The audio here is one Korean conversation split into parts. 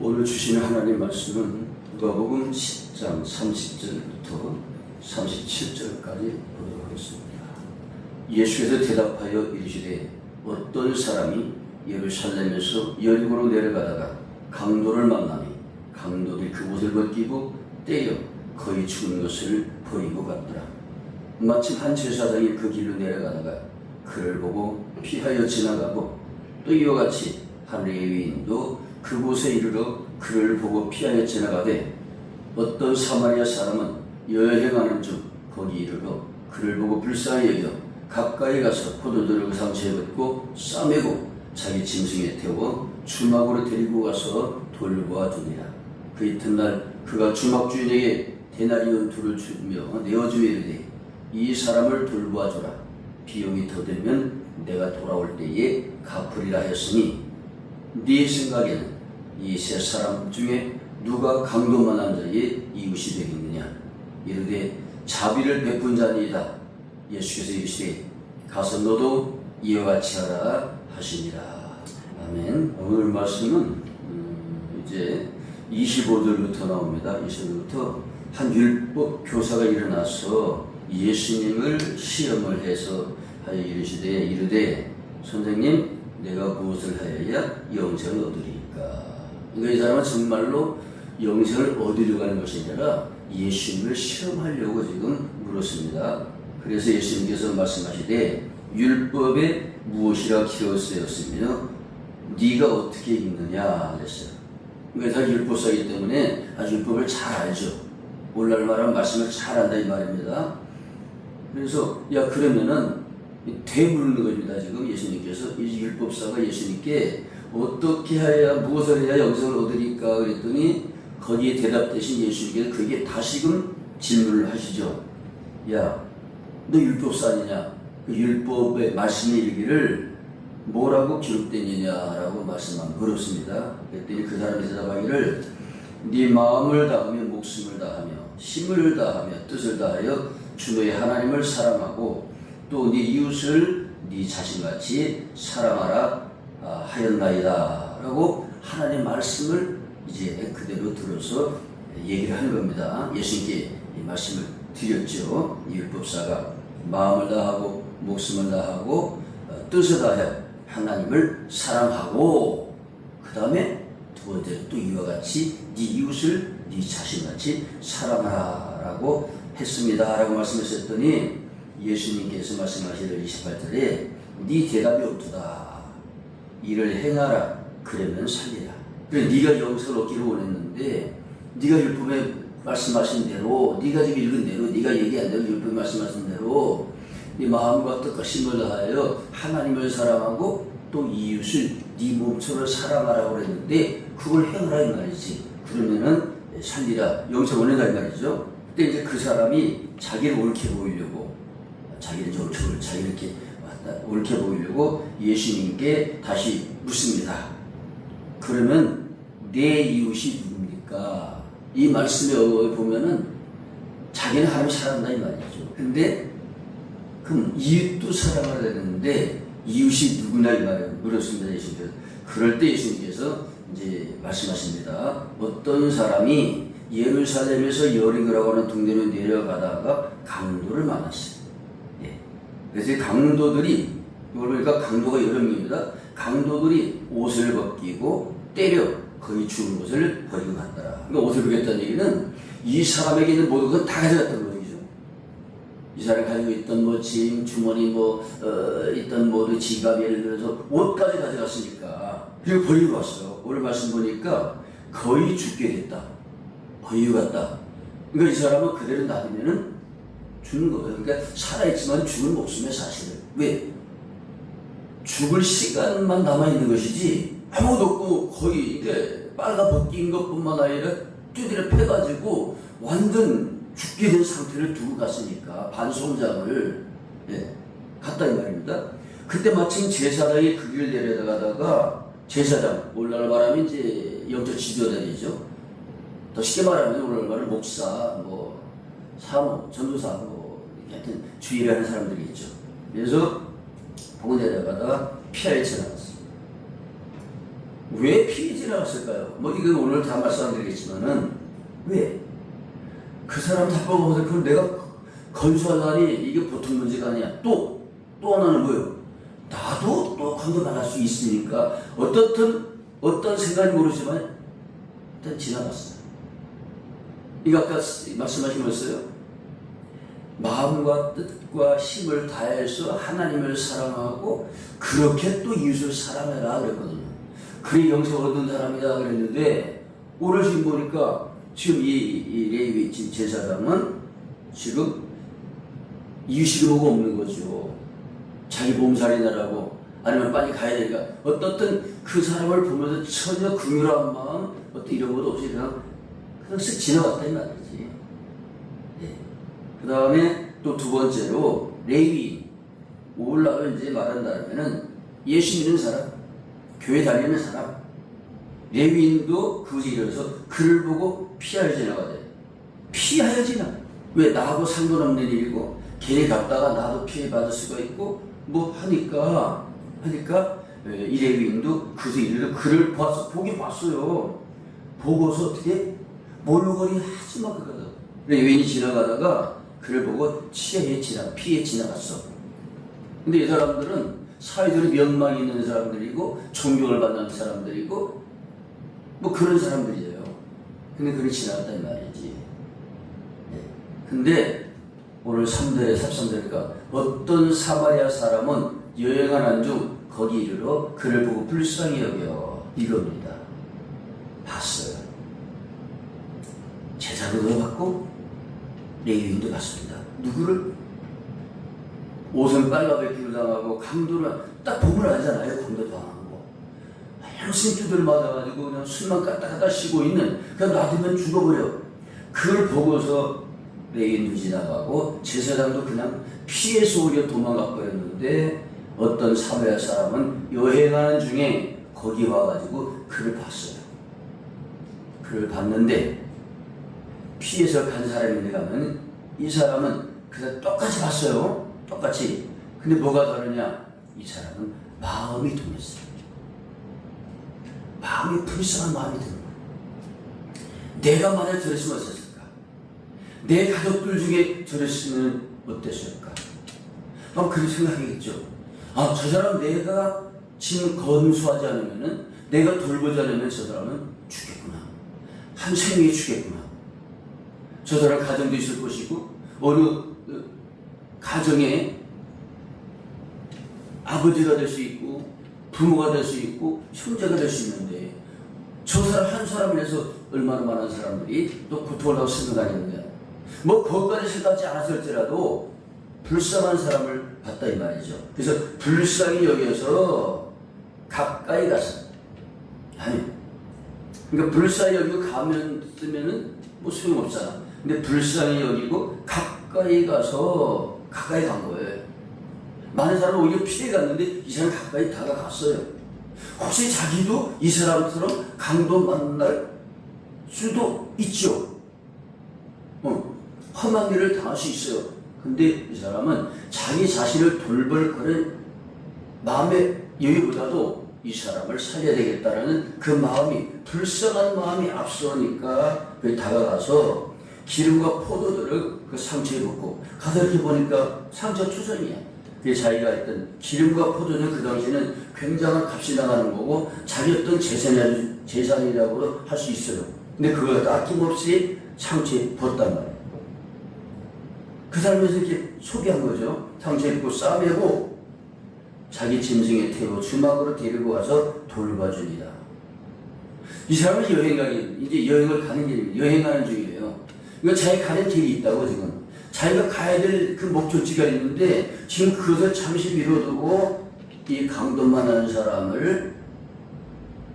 오늘 주시는 하나님 말씀은 누가복음 10장 30절부터 37절까지 보도록 하겠습니다. 예수께서 대답하여 이르시되 어떤 사람이 예루살렘에서 여리고로 내려가다가 강도를 만나니 강도들이 그곳을 벗기고 때려 거의 죽은 것을 버리고 갔더라. 마침 한 제사장이 그 길로 내려가다가 그를 보고 피하여 지나가고 또 이와 같이 한 레위인도 그곳에 이르러 그를 보고 피하여 지나가되 어떤 사마리아 사람은 여행하는 중 거기 이르러 그를 보고 불쌍히 여겨 가까이 가서 포도주를 그 상처에 붓고 싸매고 자기 짐승에 태워 주막으로 데리고 가서 돌보아 두니라. 그 이튿날 그가 주막 주인에게 데나리온 둘을 주며 내어주며 이르되 이 사람을 돌보아 주라. 비용이 더 들면 내가 돌아올 때에 갚으리라 했으니 네 생각에는 이 세 사람 중에 누가 강도만한 자의 이웃이 되겠느냐? 이르되 자비를 베푼 자니이다. 예수께서 이르시되 가서 너도 이와 같이 하라 하시니라. 아멘. 오늘 말씀은 이제 25절부터 나옵니다. 25절부터 한 율법 교사가 일어나서 예수님을 시험을 해서 하여 이르되 선생님 내가 무엇을 하여야 영생을 얻으리까? 그러니까 이 사람은 정말로 영생을 얻으려고 하는 것이 아니라 예수님을 시험하려고 지금 물었습니다. 그래서 예수님께서 말씀하시되 율법에 무엇이라 기록되었으며 네가 어떻게 읽느냐 그랬어요. 그러니까 다 율법사이기 때문에 아주 율법을 잘 알죠. 오늘날말한 말씀을 잘 안다 이 말입니다. 그래서 야 그러면은 되물는 겁니다. 지금 예수님께서 이 율법사가 예수님께 어떻게 해야 무엇을 해야 영생을 얻으리까 그랬더니 거기에 대답 대신 예수님께서 그게 다시금 질문을 하시죠. 야 너 율법사 아니냐? 그 율법의 말씀에 이르기를 뭐라고 기록되느냐라고 말씀만 물었습니다. 그랬더니 그 사람이 대답하기를 네 마음을 다하며 목숨을 다하며 힘을 다하며 뜻을 다하여 주 너의 하나님을 사랑하고 또 네 이웃을 네 자신같이 사랑하라 하였나이다 라고 하나님의 말씀을 이제 그대로 들어서 얘기를 하는 겁니다. 예수님께 이 말씀을 드렸죠. 이 율법사가 마음을 다하고 목숨을 다하고 뜻을 다하여 하나님을 사랑하고 그 다음에 두 번째로 또 이와 같이 네 이웃을 네 자신같이 사랑하라 라고 했습니다 라고 말씀하셨더니 예수님께서 말씀하시는 28절에 네 대답이 없도다. 이를 행하라. 그러면 살리라. 그래 네가 영생을 얻기를 원했는데 네가 율법에 말씀하신 대로 네가 지금 읽은 대로 네가 얘기한 대로 율법에 말씀하신 대로 네 마음과 뜻과 힘을 다하여 하나님을 사랑하고 또 이웃을 네 몸처럼 사랑하라고 그랬는데 그걸 행하라 이 말이지. 그러면은 살리라. 영생 원한다 이 말이죠. 그때 이제 그 사람이 자기를 옳게 보이려고 자기를 이렇게 옳게 보이려고 예수님께 다시 묻습니다. 그러면 내 이웃이 누굽니까? 이 말씀에 보면은 자기는 하나님 사랑한다 이 말이죠. 근데 그럼 이웃도 사랑하라 했는데 이웃이 누구나 이 말을 물었습니다. 예수님께서. 그럴 때 예수님께서 이제 말씀하십니다. 어떤 사람이 예루살렘에서 여리고라고 하는 동네로 내려가다가 강도를 만났어요. 그래서 강도들이, 그러니까 강도가 여러 명입니다. 강도들이 옷을 벗기고 때려 거의 죽은 것을 버리고 갔더라. 그러니까 옷을 벗겼다는 얘기는 이 사람에게 있는 모든 건 다 가져갔다는 얘기죠. 이 사람이 가지고 있던 뭐 짐, 주머니 있던 모두 지갑 예를 들어서 옷까지 가져갔으니까 그리고 버리고 왔어요. 오늘 말씀 보니까 거의 죽게 됐다. 버리고 갔다. 그러니까 이 사람은 그대로 놔두면은 죽는 거예요. 그러니까 살아있지만 죽은 목숨의 사실을. 왜? 죽을 시간만 남아있는 것이지 아무것도 없고 거의 이게 빨가 벗긴 것뿐만 아니라 뚜드려 패가지고 완전 죽게 된 상태를 두고 갔으니까 반송장을 갔다 이 말입니다. 그때 마침 제사장이 그 길을 내려가다가 제사장, 오늘날 말하면 이제 영적 지도자이죠. 더 쉽게 말하면 오늘날 말하면 목사, 사모, 전도사, 하여튼 주의를 하는 사람들이 있죠. 그래서 보고 내려가다가 피하여 지나갔어요. 왜 피해 지나갔을까요? 뭐 이건 오늘 다 말씀드리겠지만은 왜? 그 사람 다 뽑아서 그걸 내가 건수하다니 이게 보통 문제가 아니야. 또 하나는 뭐예요? 나도 또 강도당할 수 있으니까 어떤 생각이 모르지만 일단 지나갔어요. 이거 아까 말씀하신 거였어요. 마음과 뜻과 힘을 다해서 하나님을 사랑하고 그렇게 또 이웃을 사랑해라 그랬거든요. 그게 영생을 얻은 사람이다 그랬는데 오늘 지금 보니까 지금 이 레위 제사장은 지금 이유식이 뭐가 없는 거죠. 자기 몸살이나라고 아니면 빨리 가야 되니까 어떻든 그 사람을 보면서 전혀 긍휼한 마음 어떤 이런 것도 없이 그냥 쓱 지나갔다 이 말이지. 네. 그 다음에 또 두 번째로 레위인 올라가 이제 말한다면은 예수 믿는 사람, 교회 다니는 사람, 레위인도 그것에 이르러서 그를 보고 피하여 지나가야 돼. 피하여 지나가. 왜? 나하고 상관없는 일이고 걔네 갔다가 나도 피해받을 수가 있고 뭐 하니까 이 레위인도 그것에 이르러 그를 보긴 봤어요. 보고서 어떻게 몰골이 하지마 그거든. 레위인이 지나가다가 그를 보고 피해 지나갔어. 근데 이 사람들은 사회적으로 명망이 있는 사람들이고 존경을 받는 사람들이고 뭐 그런 사람들이에요. 근데 그를 지나갔단 말이지. 네. 근데 오늘 3절에 13절이니까 어떤 사마리아 사람은 여행하는 중 거기 이르러 그를 보고 불쌍히 여겨 이겁니다. 봤어요. 제사도 받고 레위인도 받습니다. 누구를? 옷은 빨가벗기로 당하고 강도를 딱 보면 알잖아요. 강도 당한 거. 항상 두들 맞아가지고 그냥 술만 까딱까딱 쉬고 있는 그냥 놔두면 죽어버려. 그걸 보고서 레위인도 지나가고 제사장도 그냥 피해서 오히려 도망가 버렸는데 어떤 사마리아 사람은 여행하는 중에 거기 와가지고 그를 봤어요. 그를 봤는데 피해서 간 사람인데 가면 이 사람은 그냥 똑같이 봤어요. 똑같이. 근데 뭐가 다르냐? 이 사람은 마음이 동했어요. 마음이 불쌍한 마음이 드는 거예요. 내가 만약 저랬으면 어땠을까? 내 가족들 중에 저랬으면 어땠을까? 그런 생각이겠죠. 저 사람 내가 지금 건수하지 않으면은 내가 돌보지 않으면 저 사람은 죽겠구나. 한 생명이 죽겠구나. 저 사람 가정도 있을 것이고 어느 가정에 아버지가 될 수 있고 부모가 될 수 있고 형제가 될 수 있는데 저 사람 한 사람을 해서 얼마나 많은 사람들이 또 고통을 하고 생각하는데 뭐 그것까지 생각하지 않았을지라도 불쌍한 사람을 봤다 이 말이죠. 그래서 불쌍히 여겨서 가까이 가서 그러니까 불쌍히 여기고 가면 쓰면은 뭐 소용없잖아. 근데 불쌍히 여기고 가까이 간 거예요. 많은 사람은 오히려 피해갔는데 이 사람 가까이 다가갔어요. 혹시 자기도 이 사람처럼 강도 만날 수도 있죠. 험한 일을 당할 수 있어요. 근데 이 사람은 자기 자신을 돌볼 그런 마음의 여유보다도 이 사람을 살려야 되겠다라는 그 마음이 불쌍한 마음이 앞서니까 그 다가가서 기름과 포도들을 그 상처에 붓고 가서 이렇게 보니까 상처 투성이야. 그 자기가 했던 기름과 포도는 그 당시에는 굉장한 값이 나가는 거고 자기 어떤 재산이라고도 할 수 있어요. 근데 그걸 아낌없이 상처에 붓단 말이에요. 그 사람에서 이렇게 소개한 거죠. 상처에 붓고 싸매고 자기 짐승에 태워 주막으로 데리고 와서 돌봐줍니다. 이 사람은 이제 여행을 가는 길입니다. 여행하는 중이에요. 이거 자기 가는 길이 있다고 지금. 자기가 가야 될 그 목적지가 있는데 지금 그것을 잠시 미뤄두고 이 강도만 하는 사람을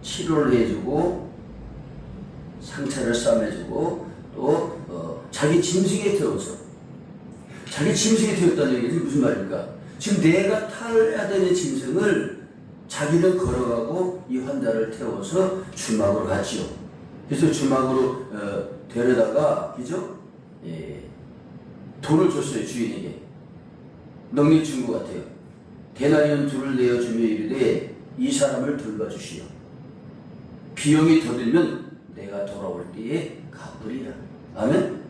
치료를 해주고 상처를 싸매주고 또 자기 짐승에 태워서 자기 짐승에 태웠다는 얘기는 무슨 말입니까? 지금 내가 타야 되는 짐승을 자기는 걸어가고 이 환자를 태워서 주막으로 갔지요. 그래서 주막으로 데려다가 그죠? 돈을 줬어요. 주인에게. 넉넉히 준 것 같아요. 데나리온 2를 내어주며 이르되 이 사람을 돌봐주시오. 비용이 더 들면 내가 돌아올 때에 갚으리라. 아멘?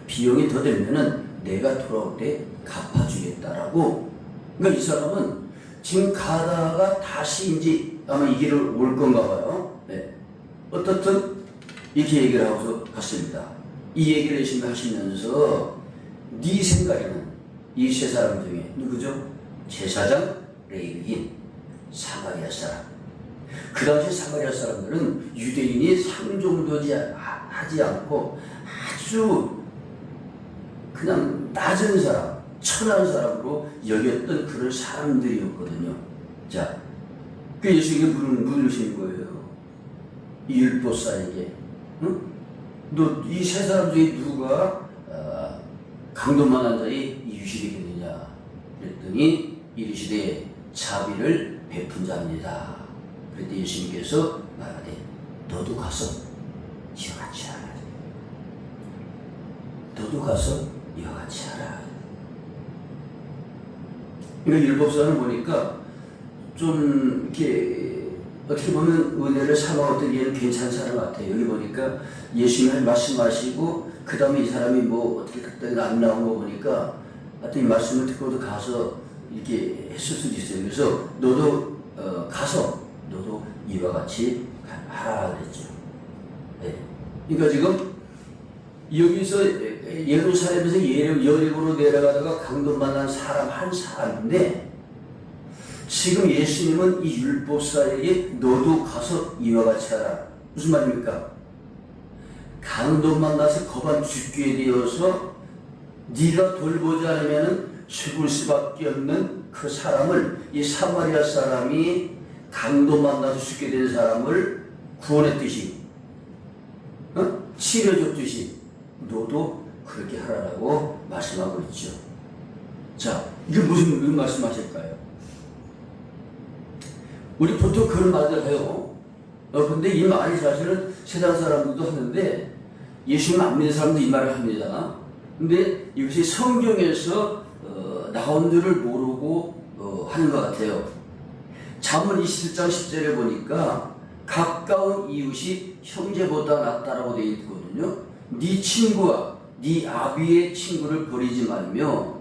비용이 더 들면은 내가 돌아올 때 갚아주겠다라고. 그러니까 이 사람은 지금 가다가 다시 이제 아마 이 길을 올 건가 봐요. 네. 어떻든 이렇게 얘기를 하고서 갔습니다. 이 얘기를 열심히 하시면서 네 생각에는 이 세 사람 중에 누구죠? 제사장 레위인 사마리아 사람. 그 당시 사마리아 사람들은 유대인이 상종되지 하지 않고 아주 그냥 낮은 사람, 천한 사람으로 여겼던 그런 사람들이었거든요. 자, 그 예수님이 물으신 거예요. 이 율법사에게, 응? 너 이 세 사람 중에 누가 강도만한 자의 유실이 되느냐? 그랬더니 이르시되 자비를 베푼 자입니다. 그랬더니 예수님께서 말하되 너도 가서 이와 같이 하라. 너도 가서 이와 같이 하라. 그러니까 율법사는 보니까 좀 이렇게 어떻게 보면 은혜를 삼아왔던 얘는 괜찮은 사람 같아요. 여기 보니까 예수님이 말씀하시고 그 다음에 이 사람이 뭐 어떻게 그때 안 나온 거 보니까 하여튼 이 말씀을 듣고도 가서 이렇게 했을 수도 있어요. 그래서 너도 가서 너도 이와 같이 하라 그랬죠. 네. 그러니까 지금 여기서 예루살렘에서 여리고로 내려가다가 강도 만난 사람 한 사람인데 지금 예수님은 이 율법사에게 너도 가서 이와 같이 하라. 무슨 말입니까? 강도 만나서 거반 죽게 되어서 네가 돌보지 않으면 죽을 수밖에 없는 그 사람을 이 사마리아 사람이 강도 만나서 죽게 된 사람을 구원했듯이 치료해줬듯이 너도 그렇게 하라고 말씀하고 있죠. 자, 이게 무슨 말씀하실까요? 우리 보통 그런 말들 해요. 근데 이 말이 사실은 세상 사람들도 하는데 예수님 안 믿는 사람도 이 말을 합니다. 근데 이것이 성경에서 나온 줄을 모르고 하는 것 같아요. 잠언 27장 10절에 보니까 가까운 이웃이 형제보다 낫다라고 되어 있거든요. 네 친구와 네 아비의 친구를 버리지 말며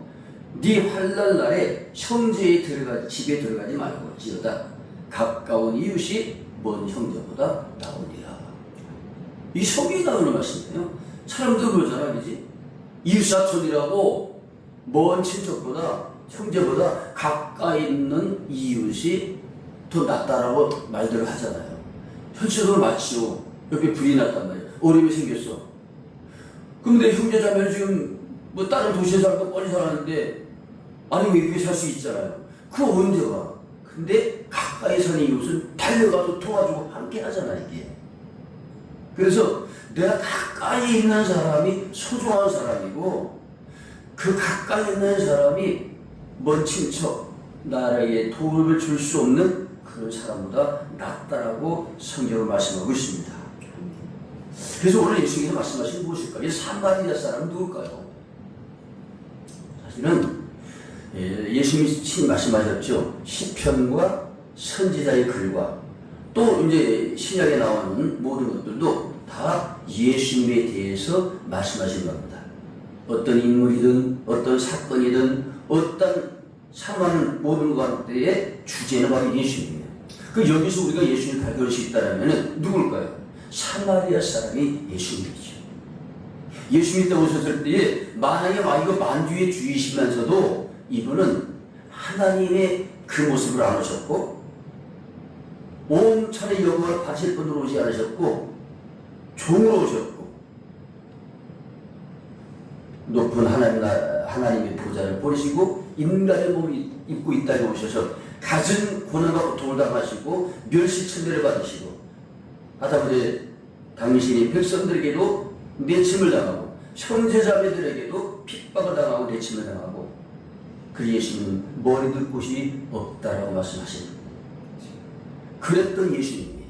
네 환난 날에 형제의 집에 들어가지 말고 지어다. 가까운 이웃이 먼 형제보다 나으리라. 이 성경에 나오는 말씀이에요. 사람들 그러잖아, 그지? 이웃사촌이라고 먼 친척보다 형제보다 가까이 있는 이웃이 더 낫다라고 말들을 하잖아요. 현실적으로 맞죠. 옆에 불이 났단 말이에요. 어려움이 생겼어. 근데 형제자매는 지금 뭐 다른 도시에 살고 멀리 살았는데 아니 왜 이렇게 살 수 있잖아요. 그거 언제 와? 근데 가까이 사는 이웃은 달려가서 도와주고 함께 하잖아, 이게. 그래서 내가 가까이 있는 사람이 소중한 사람이고 그 가까이 있는 사람이 먼 친척, 나라에 도움을 줄 수 없는 그런 사람보다 낫다라고 성경을 말씀하고 있습니다. 그래서 오늘 예수님께서 말씀하신 무엇일까요? 이 사마리아 사람은 누굴까요? 사실은 예수님이 친히 말씀하셨죠. 시편과 선지자의 글과 또 이제 신약에 나오는 모든 것들도 다 예수님에 대해서 말씀하신 겁니다. 어떤 인물이든 어떤 사건이든 어떤 상황 모든 것들의 주제는 바로 예수님이에요. 그 여기서 우리가 예수님을 발견할 수 있다면 누굴까요? 사마리아 사람이 예수님이죠. 예수님이 때 오셨을 때에 만약에 이거 만주의 주이시면서도 이분은 하나님의 그 모습을 안 오셨고 온 천의 영광을 바칠 분으로 오지 않으셨고 종으로 오셨고 높은 하나님의 보좌를 버리시고 인간의 몸을 입고 이 땅에 오셔서 갖은 고난과 고통을 당하시고 멸시천대를 받으시고 하다못해 당신이 백성들에게도 내침을 당하고 형제자매들에게도 핍박을 당하고 내침을 당하고 그 예수님은 머리 둘 곳이 없다라고 말씀하십니다. 그랬던 예수님이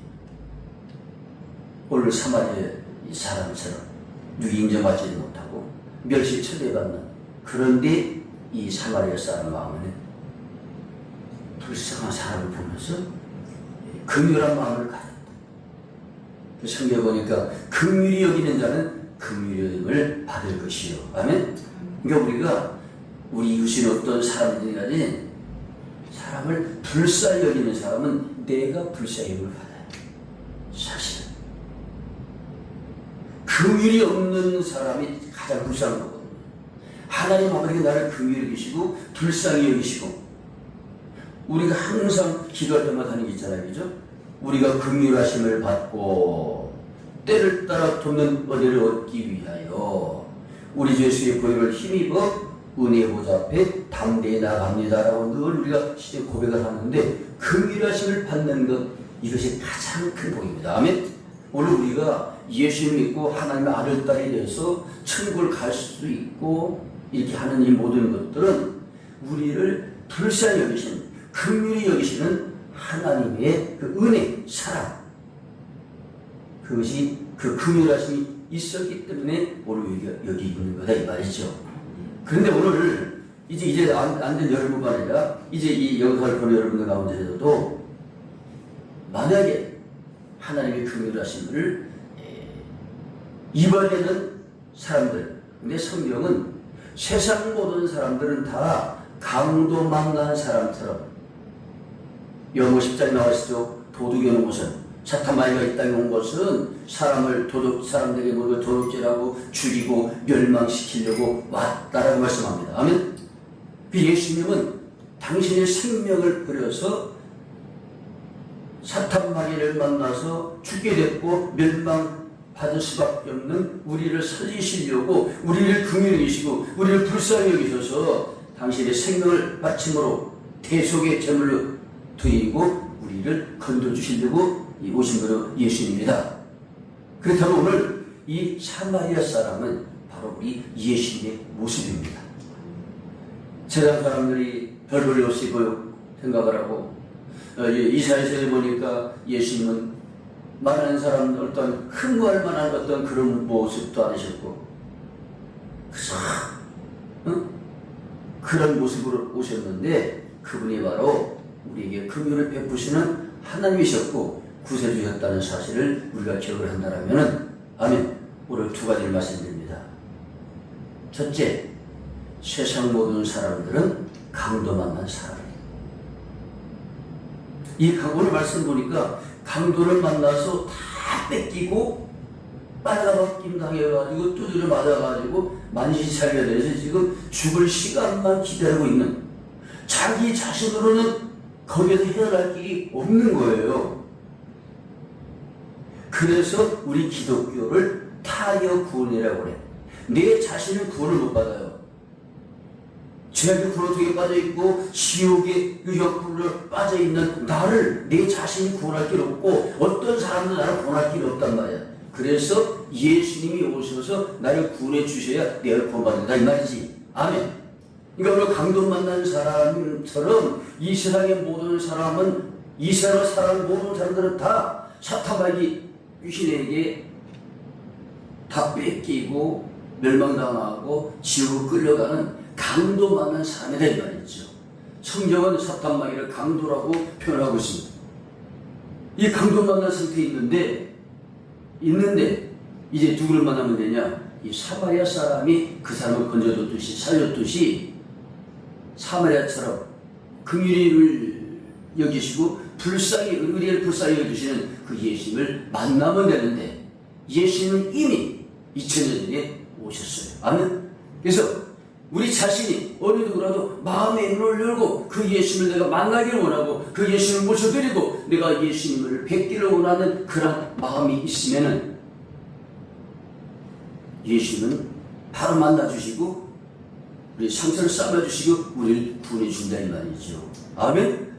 오늘 사마리아 이 사람처럼 누구 인정받지 못하고 멸시 처대받는 그런데 이 사마리아 사람 마음에는 불쌍한 사람을 보면서 긍휼한 마음을 가졌다. 성경에 보니까 긍휼히 여기는 자는 긍휼을 받을 것이요. 아멘. 그러니까 우리가 우리 이웃인 어떤 사람들이 간에 사람을 불쌍히 여기는 사람은 내가 불쌍히 여김을 받아요. 사실은 긍휼이 없는 사람이 가장 불쌍한 거거든요. 하나님 아버지가 나를 긍휼히 여기시고 불쌍히 여기시고, 우리가 항상 기도할 때마다 하는 게 있잖아요, 그죠? 우리가 긍휼하심을 받고 때를 따라 돕는 은혜를 얻기 위하여 우리 주 예수의 보혈을 힘입어 은혜 보좌 앞에 담대히 나갑니다라고 늘 우리가 고백을 하는데, 긍휼하심을 받는 것, 이것이 가장 큰 복입니다. 아멘. 오늘 우리가 예수님 믿고 하나님의 아들 딸이 되어서 천국을 갈 수 있고 이렇게 하는 이 모든 것들은 우리를 불쌍히 여기시는, 긍휼히 여기시는 하나님의 그 은혜, 사랑, 그것이 그 긍휼하심이 있었기 때문에 오늘 여기 있는 거다 이 말이죠. 그런데 오늘 이제 안 된 여러분만 아니라 이제 이 영상을 보는 여러분들 가운데서도 만약에 하나님의 긍휼하심을 이번에는 사람들, 근데 성경은 세상 모든 사람들은 다 강도망한 사람처럼, 영어 10장에 나와있죠. 도둑이 오는 곳은, 사탄마귀가 이 땅에 온 것은 사람들에게 모두 도둑질하고 죽이고 멸망시키려고 왔다라고 말씀합니다. 아멘. 그 예수님은 당신의 생명을 버려서 사탄마귀를 만나서 죽게 됐고 멸망받을 수밖에 없는 우리를 살리시려고 우리를 긍휼히 여기시고 우리를 불쌍히 여기셔서 당신의 생명을 바침으로 대속의 제물로 드리고 우리를 건져주시려고 오신 분은 예수님입니다. 그렇다면 오늘 이 사마리아 사람은 바로 우리 예수님의 모습입니다. 세상 사람들이 별 볼 일 없이 생각을 하고, 이사야서에 보니까 예수님은 많은 사람 어떤 흥할 만한 어떤 그런 모습도 아니셨고, 그런 모습으로 오셨는데 그분이 바로 우리에게 긍휼을 베푸시는 하나님이셨고 구세주셨다는 사실을 우리가 기억을 한다면, 아멘. 오늘 두 가지를 말씀드립니다. 첫째, 세상 모든 사람들은 강도 만난 사람이에요. 이 오늘 말씀 보니까 강도를 만나서 다 뺏기고 빨가벗김 당해가지고 두드려 맞아가지고 만신살이가 돼서 지금 죽을 시간만 기다리고 있는, 자기 자신으로는 거기에서 헤어날 길이 없는 거예요. 그래서 우리 기독교를 타여 구원이라고 그래. 내 자신은 구원을 못 받아요. 죄악의 구렁텅이에 빠져있고 지옥의 옆으로 빠져있는 나를, 내 자신이 구원할 길 없고 어떤 사람도 나를 구원할 길 없단 말이야. 그래서 예수님이 오셔서 나를 구원해 주셔야 내가 구원받는다 이 말이지. 아멘. 그러니까 오늘 강도 만난 사람처럼 이 세상의 모든 사람은, 이 세상을 살아가는 모든 사람들은 다 사탄마귀 귀신에게 다 뺏기고 멸망당하고 지옥으로 끌려가는 강도 만난 사람이다 이 말이죠. 성경은 사탄마귀를 강도라고 표현하고 있습니다. 이 강도 만난 상태에 있는데 이제 누구를 만나면 되냐? 이 사마리아 사람이 그 사람을 건져줬듯이 살렸듯이 사마리아처럼 긍휼을 여기시고 우리를 불쌍히 여기시는 그 예수님을 만나면 되는데, 예수님은 이미 2000년 전에 오셨어요. 아멘. 그래서 우리 자신이 어느 누구라도 마음의 눈을 열고 그 예수님을 내가 만나기를 원하고 그 예수님을 모셔드리고 내가 예수님을 뵙기를 원하는 그런 마음이 있으면은 예수님은 바로 만나주시고 우리 상처를 쌓아주시고 우리를 구원해 준다 이 말이죠. 아멘.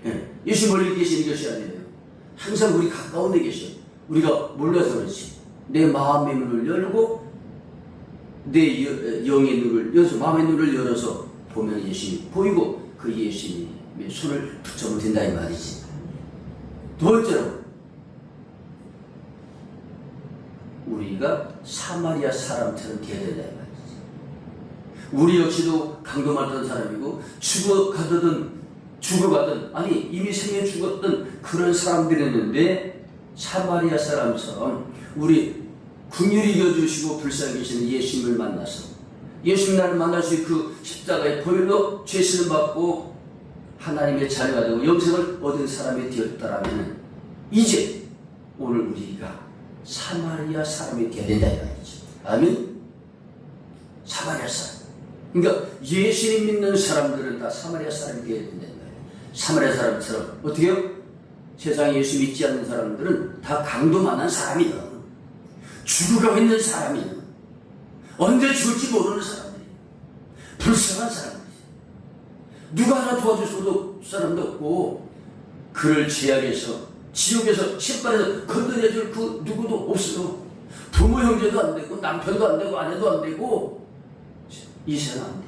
네. 예수 멀리 계시는 것이 아니에요. 항상 우리 가까운 데 계셔. 우리가 몰라서 그렇지. 내 마음의 문을 열고 내 영의 눈을 열어서, 마음의 눈을 열어서 보면 예수님이 보이고 그 예수님의 손을 붙잡으면 된다 이 말이지. 두 번째로 우리가 사마리아 사람처럼 되어야 된다 이 말이지. 우리 역시도 강도 만난 사람이고 죽어가든 아니 이미 생에 죽었던 그런 사람들이었는데 사마리아 사람처럼 우리 긍휼히 여주시고 불쌍히 계시는 예수님을 만나서 예수님 나를 만나서 그 십자가의 보혈로 죄 씻음 받고 하나님의 자녀가 되고 영생을 얻은 사람이 되었다라면 이제 오늘 우리가 사마리아 사람이 되어야 된다 이 말이지. 아멘. 사마리아 사람. 그러니까 예수님 믿는 사람들은 다 사마리아 사람이 되어야 된다 이 말이에요. 사마리아 사람처럼 어떻게 해요? 세상에 예수 믿지 않는 사람들은 다 강도 만난 사람이야. 죽어가고 있는 사람이야. 언제 죽을지 모르는 사람들이야. 불쌍한 사람들이야. 누가 하나 도와줄 사람도 없고 그를 죄악에서 지옥에서 신발에서 건드려줄 그 누구도 없어. 부모 형제도 안 되고 남편도 안 되고 아내도 안 되고 이 세상 안 돼.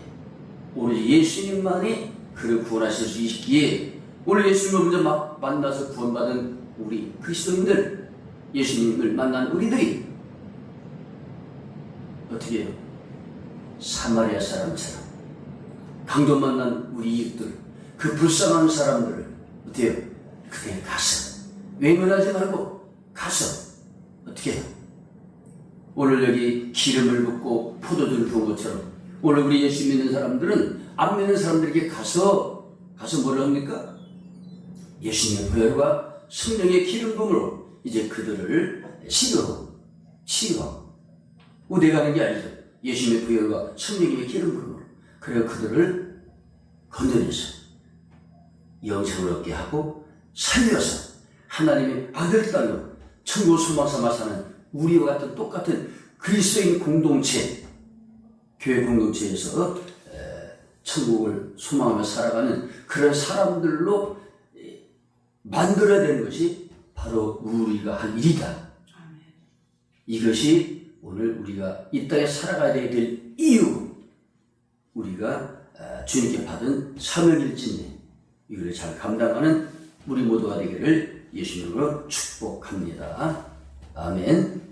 오로지 예수님만이 그를 구원하실 수 있기에 오늘 예수님을 먼저 만나서 구원받은 우리 그리스도인들, 예수님을 만난 우리들이 어떻게 해요? 사마리아 사람처럼 강도 만난 우리 이웃들, 그 불쌍한 사람들을 어떻게 해요? 그때 가서 외면하지 말고 가서 어떻게 해요? 오늘 여기 기름을 붓고 포도주를 부은 것처럼 오늘 우리 예수 믿는 사람들은 안 믿는 사람들에게 가서 뭐를 합니까? 예수님의 보혈과 성령의 기름 부음으로 이제 그들을 치유하고 내가 하는 게 아니죠. 예수님의 부혈과 성령의 기름 부음으로 그래서 그들을 건져내서 영생을 얻게 하고 살려서 하나님의 아들 딸로 천국 소망 삼아 사는 우리와 같은 똑같은 그리스도인 공동체, 교회 공동체에서 천국을 소망하며 살아가는 그런 사람들로 만들어야 되는 것이 바로 우리가 할 일이다. 이것이 오늘 우리가 이 땅에 살아가야 될 이유, 우리가 주님께 받은 사명일진데 이걸 잘 감당하는 우리 모두가 되기를 예수님으로 축복합니다. 아멘.